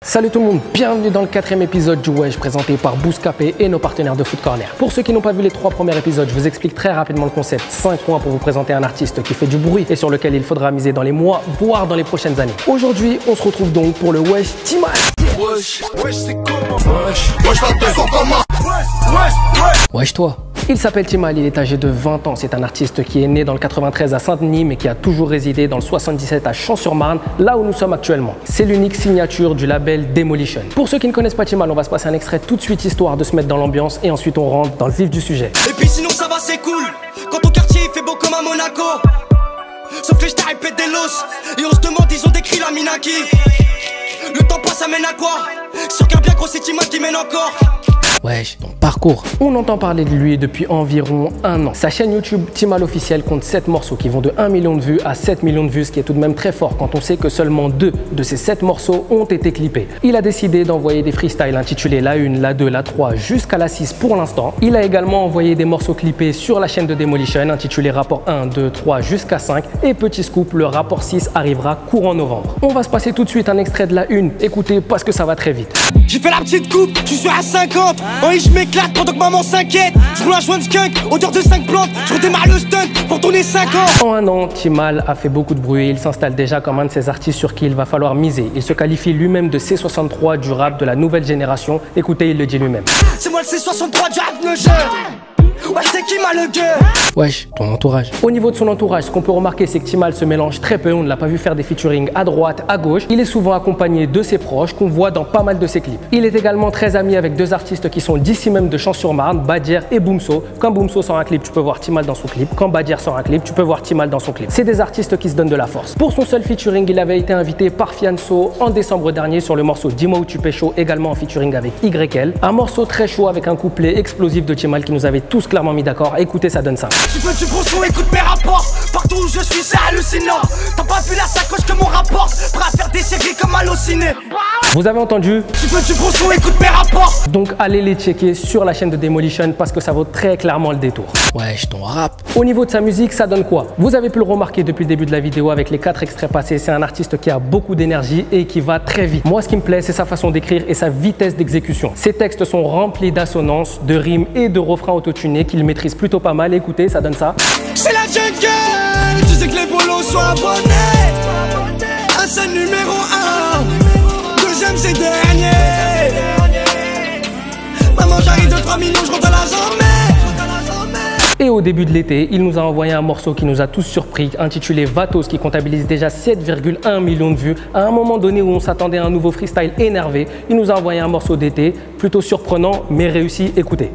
Salut tout le monde, bienvenue dans le 4e épisode du Wesh présenté par Bouscapé et nos partenaires de Foot Corner. Pour ceux qui n'ont pas vu les 3 premiers épisodes, je vous explique très rapidement le concept. 5 points pour vous présenter un artiste qui fait du bruit et sur lequel il faudra miser dans les mois, voire dans les prochaines années. Aujourd'hui, on se retrouve donc pour le Wesh Timal. Wesh toi. Il s'appelle Timal, il est âgé de 20 ans. C'est un artiste qui est né dans le 93 à Saint-Denis, mais qui a toujours résidé dans le 77 à Champs-sur-Marne, là où nous sommes actuellement. C'est l'unique signature du label Demolition. Pour ceux qui ne connaissent pas Timal, on va se passer un extrait tout de suite, histoire de se mettre dans l'ambiance, et ensuite on rentre dans le vif du sujet. Et puis sinon ça va, c'est cool. Quand ton quartier il fait beau comme à Monaco. Sauf que je t'ai répété des los. Et on se demande, ils ont décrit la Minaki. Le temps passe, ça mène à quoi? Sûr qu'un bien gros c'est Timal qui mène encore. Wesh, ton parcours. On entend parler de lui depuis environ 1 an. Sa chaîne YouTube Timal officielle compte 7 morceaux qui vont de 1 million de vues à 7 millions de vues, ce qui est tout de même très fort quand on sait que seulement 2 de ces 7 morceaux ont été clippés. Il a décidé d'envoyer des freestyles intitulés la 1, la 2, la 3 jusqu'à la 6 pour l'instant. Il a également envoyé des morceaux clippés sur la chaîne de Demolition intitulé rapport 1, 2, 3 jusqu'à 5 et petit scoop, le rapport 6 arrivera courant novembre. On va se passer tout de suite un extrait de la 1. Écoutez parce que ça va très vite. J'ai fait la petite coupe, je suis à 50. Oui, je m'éclate pendant que maman s'inquiète. Je roule un joint de skunk, odeur de 5 plantes. Je redémarre le stunt pour tourner 5 ans. En 1 an, Timal a fait beaucoup de bruit et il s'installe déjà comme un de ces artistes sur qui il va falloir miser. Il se qualifie lui-même de C63 du rap de la nouvelle génération. Écoutez, il le dit lui-même. C'est moi le C63 du rap le jeu. Ouais, c'est qui m'a le gueule? Wesh, ton entourage. Au niveau de son entourage, ce qu'on peut remarquer, c'est que Timal se mélange très peu. On ne l'a pas vu faire des featuring à droite, à gauche. Il est souvent accompagné de ses proches qu'on voit dans pas mal de ses clips. Il est également très ami avec 2 artistes qui sont d'ici même de Champs-sur-Marne, Badjer et Boomso. Quand Boomso sort un clip, tu peux voir Timal dans son clip. Quand Badjer sort un clip, tu peux voir Timal dans son clip. C'est des artistes qui se donnent de la force. Pour son seul featuring, il avait été invité par Fianso en décembre dernier sur le morceau Dis-moi où tu pécho, également en featuring avec YL. Un morceau très chaud avec un couplet explosif de Timal qui nous avait tous clairement mis d'accord. Écoutez, ça donne ça. Tu veux du gros son, écoute mes rapports. Partout où je suis, c'est hallucinant. T'as pas vu la sacoche que mon rapport. Prêt à faire des séries comme Allociné. Vous avez entendu? Tu veux du gros son, écoute mes rapports. Donc allez les checker sur la chaîne de Demolition parce que ça vaut très clairement le détour. Wesh, ton rap. Au niveau de sa musique, ça donne quoi? Vous avez pu le remarquer depuis le début de la vidéo avec les 4 extraits passés. C'est un artiste qui a beaucoup d'énergie et qui va très vite. Moi, ce qui me plaît, c'est sa façon d'écrire et sa vitesse d'exécution. Ses textes sont remplis d'assonances, de rimes et de refrains autotunés qu'il maîtrise plutôt pas mal. Écoutez, ça donne ça. C'est la jungle. Tu sais que les bolos sont abonnés. Un seul numéro 1. Deuxième, c'est dernier. Maman, j'arrive de 3 millions, je rentre à la journée. Et au début de l'été, il nous a envoyé un morceau qui nous a tous surpris, intitulé Vatos, qui comptabilise déjà 7,1 millions de vues. À un moment donné où on s'attendait à un nouveau freestyle énervé, il nous a envoyé un morceau d'été, plutôt surprenant, mais réussi. Écoutez.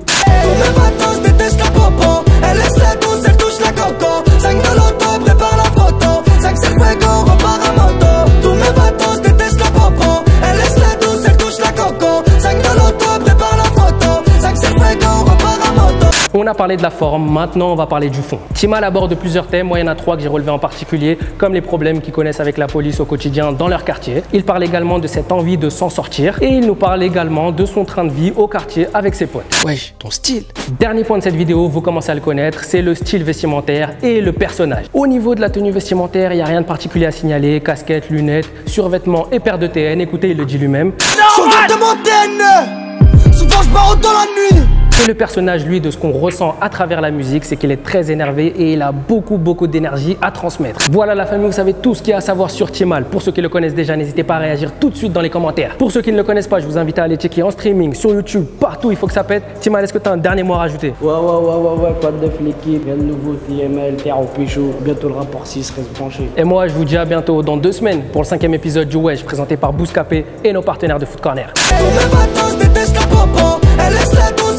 Vatos déteste la popo. Elle laisse la douce, elle touche la coco. 5 de l'auto, prépare la photo. 5 c'est fuego, repart à moto. Tous mes vatos détestent la popo. Elle laisse la douce, elle touche la coco. 5 de l'auto, prépare la photo. 5 c'est fuego, repart à moto. On a parlé de la forme, maintenant on va parler du fond. Timal aborde plusieurs thèmes, moi il y en a 3 que j'ai relevés en particulier, comme les problèmes qu'ils connaissent avec la police au quotidien dans leur quartier. Il parle également de cette envie de s'en sortir et il nous parle également de son train de vie au quartier avec ses potes. Wesh, ton style. Dernier point de cette vidéo, vous commencez à le connaître, c'est le style vestimentaire et le personnage. Au niveau de la tenue vestimentaire, il n'y a rien de particulier à signaler, casquette, lunettes, survêtements et paire de TN, écoutez, il le dit lui-même. Survêt de montagne. Souvent je barre dans la nuit. Et le personnage, lui, de ce qu'on ressent à travers la musique, c'est qu'il est très énervé et il a beaucoup d'énergie à transmettre. Voilà la famille, vous savez tout ce qu'il y a à savoir sur Timal. Pour ceux qui le connaissent déjà, n'hésitez pas à réagir tout de suite dans les commentaires. Pour ceux qui ne le connaissent pas, je vous invite à aller checker en streaming, sur YouTube, partout, il faut que ça pète. Timal, est-ce que tu as un dernier mot à rajouter? Ouais, pas de neuf l'équipe, rien de nouveau, TML, Terre au Pécho, bientôt le rapport 6, reste branché. Et moi, je vous dis à bientôt dans 2 semaines pour le 5e épisode du Wesh présenté par Bouscapé et nos partenaires de Foot Corner. Tous mes vatos détestent la popo. Elle laisse la douce.